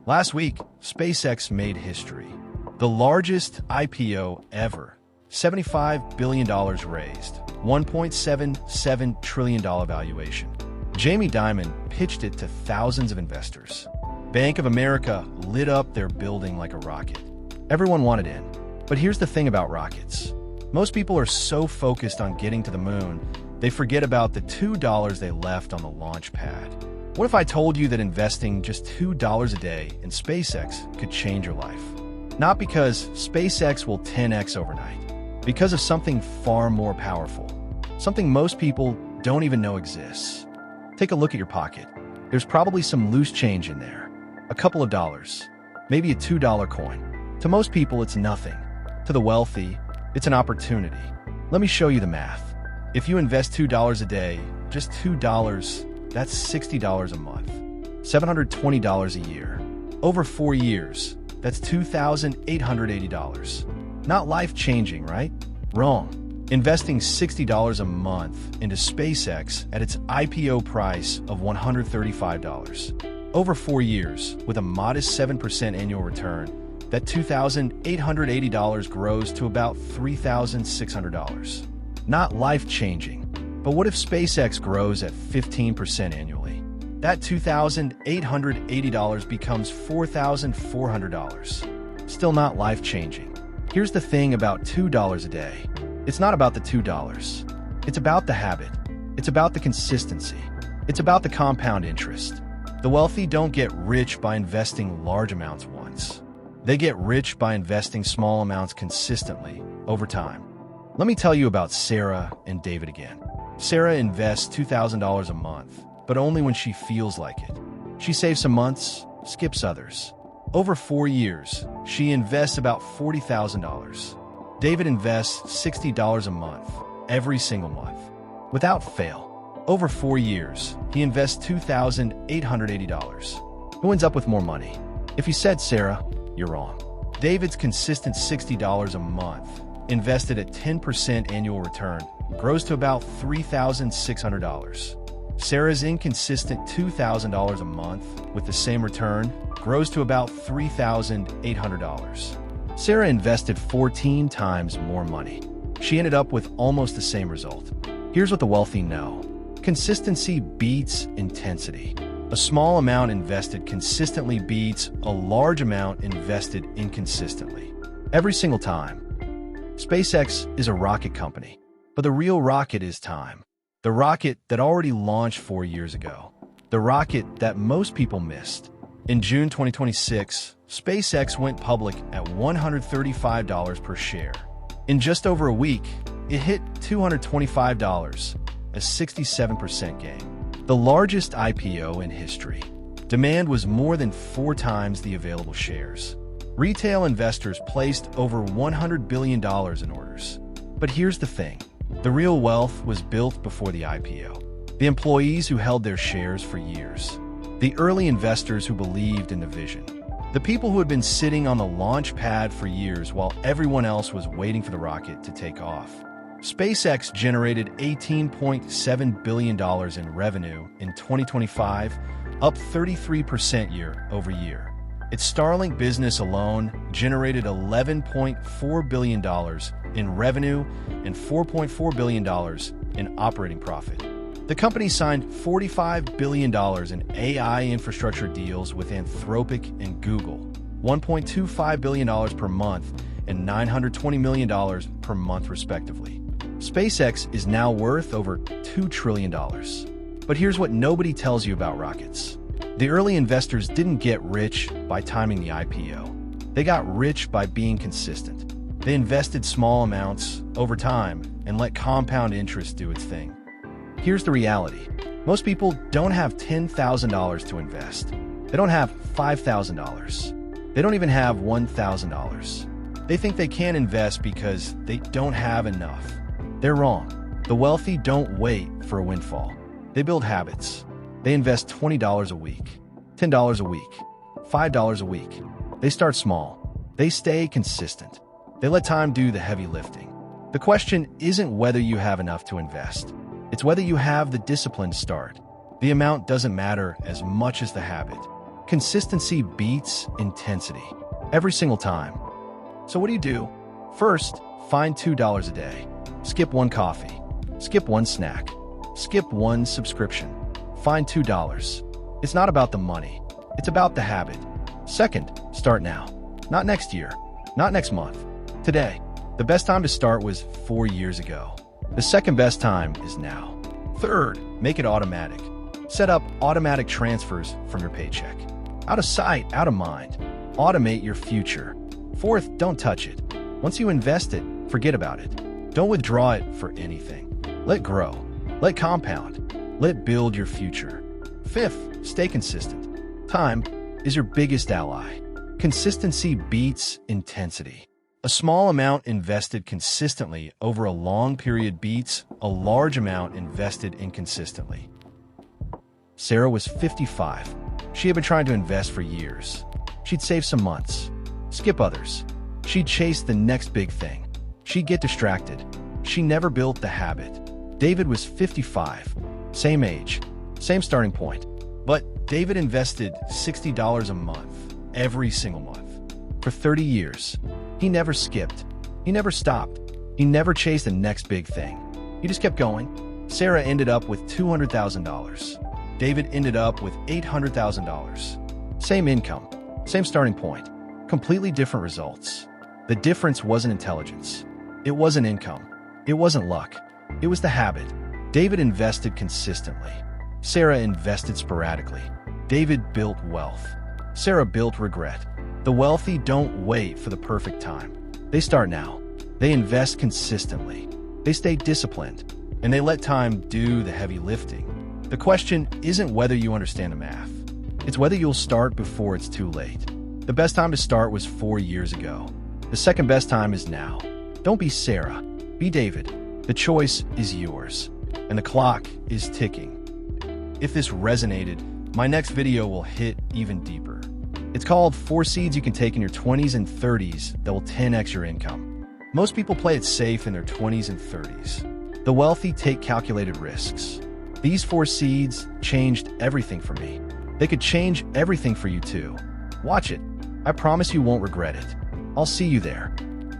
Last week, SpaceX made history. The largest IPO ever. $75 billion raised. $1.77 trillion valuation. Jamie Dimon pitched it to thousands of investors. Bank of America lit up their building like a rocket. Everyone wanted in. But here's the thing about rockets. Most people are so focused on getting to the moon, they forget about the $2 they left on the launch pad. What if I told you that investing just $2 a day in SpaceX could change your life? Not because SpaceX will 10x overnight, because of something far more powerful, something most people don't even know exists. Take a look at your pocket. There's probably some loose change in there, a couple of dollars, maybe a $2 coin. To most people, it's nothing. To the wealthy, it's an opportunity. Let me show you the math. If you invest $2 a day, just $2, that's $60 a month, $720 a year. Over 4 years, that's $2,880. Not life-changing, right? Wrong. Investing $60 a month into SpaceX at its IPO price of $135. Over 4 years, with a modest 7% annual return, that $2,880 grows to about $3,600. Not life-changing. But what if SpaceX grows at 15% annually? That $2,880 becomes $4,400. Still not life-changing. Here's the thing about $2 a day. It's not about the $2. It's about the habit. It's about the consistency. It's about the compound interest. The wealthy don't get rich by investing large amounts once. They get rich by investing small amounts consistently over time. Let me tell you about Sarah and David again. Sarah invests $2,000 a month, but only when she feels like it. She saves some months, skips others. Over 4 years, she invests about $40,000. David invests $60 a month, every single month, without fail. Over 4 years, he invests $2,880. Who ends up with more money? If you said Sarah, you're wrong. David's consistent $60 a month, invested at 10% annual return, grows to about $3,600. Sarah's inconsistent $2,000 a month with the same return grows to about $3,800. Sarah invested 14 times more money. She ended up with almost the same result. Here's what the wealthy know. Consistency beats intensity. A small amount invested consistently beats a large amount invested inconsistently. Every single time. SpaceX is a rocket company. But the real rocket is time. The rocket that already launched 4 years ago. The rocket that most people missed. In June 2026, SpaceX went public at $135 per share. In just over a week, it hit $225, a 67% gain. The largest IPO in history. Demand was more than 4 times the available shares. Retail investors placed over $100 billion in orders. But here's the thing. The real wealth was built before the IPO. The employees who held their shares for years. The early investors who believed in the vision. The people who had been sitting on the launch pad for years while everyone else was waiting for the rocket to take off. SpaceX generated $18.7 billion in revenue in 2025, up 33% year over year. Its Starlink business alone generated $11.4 billion in revenue and $4.4 billion in operating profit. The company signed $45 billion in AI infrastructure deals with Anthropic and Google, $1.25 billion per month and $920 million per month respectively. SpaceX is now worth over $2 trillion. But here's what nobody tells you about rockets. The early investors didn't get rich by timing the IPO. They got rich by being consistent. They invested small amounts over time and let compound interest do its thing. Here's the reality. Most people don't have $10,000 to invest. They don't have $5,000. They don't even have $1,000. They think they can't invest because they don't have enough. They're wrong. The wealthy don't wait for a windfall. They build habits. They invest $20 a week, $10 a week, $5 a week. They start small. They stay consistent. They let time do the heavy lifting. The question isn't whether you have enough to invest. It's whether you have the discipline to start. The amount doesn't matter as much as the habit. Consistency beats intensity every single time. So what do? First, find $2 a day. Skip one coffee. Skip one snack. Skip one subscription. Find $2. It's not about the money. It's about the habit. Second, start now. Not next year. Not next month. Today. The best time to start was 4 years ago. The second best time is now. Third, make it automatic. Set up automatic transfers from your paycheck. Out of sight, out of mind. Automate your future. Fourth, don't touch it. Once you invest it, forget about it. Don't withdraw it for anything. Let grow. Let compound. Let build your future. Fifth, stay consistent. Time is your biggest ally. Consistency beats intensity. A small amount invested consistently over a long period beats a large amount invested inconsistently. Sarah was 55. She had been trying to invest for years. She'd save some months. Skip others. She'd chase the next big thing. She'd get distracted. She never built the habit. David was 55. Same age. Same starting point. But David invested $60 a month, every single month. For 30 years. He never skipped. He never stopped. He never chased the next big thing. He just kept going. Sarah ended up with $200,000. David ended up with $800,000. Same income. Same starting point. Completely different results. The difference wasn't intelligence. It wasn't income. It wasn't luck. It was the habit. David invested consistently. Sarah invested sporadically. David built wealth. Sarah built regret. The wealthy don't wait for the perfect time. They start now. They invest consistently. They stay disciplined. And they let time do the heavy lifting. The question isn't whether you understand the math. It's whether you'll start before it's too late. The best time to start was 4 years ago. The second best time is now. Don't be Sarah. Be David. The choice is yours. And the clock is ticking. If this resonated, my next video will hit even deeper. It's called 4 Seeds You Can Take in Your 20s and 30s That Will 10x Your Income. Most people play it safe in their 20s and 30s. The wealthy take calculated risks. These 4 seeds changed everything for me. They could change everything for you too. Watch it. I promise you won't regret it. I'll see you there.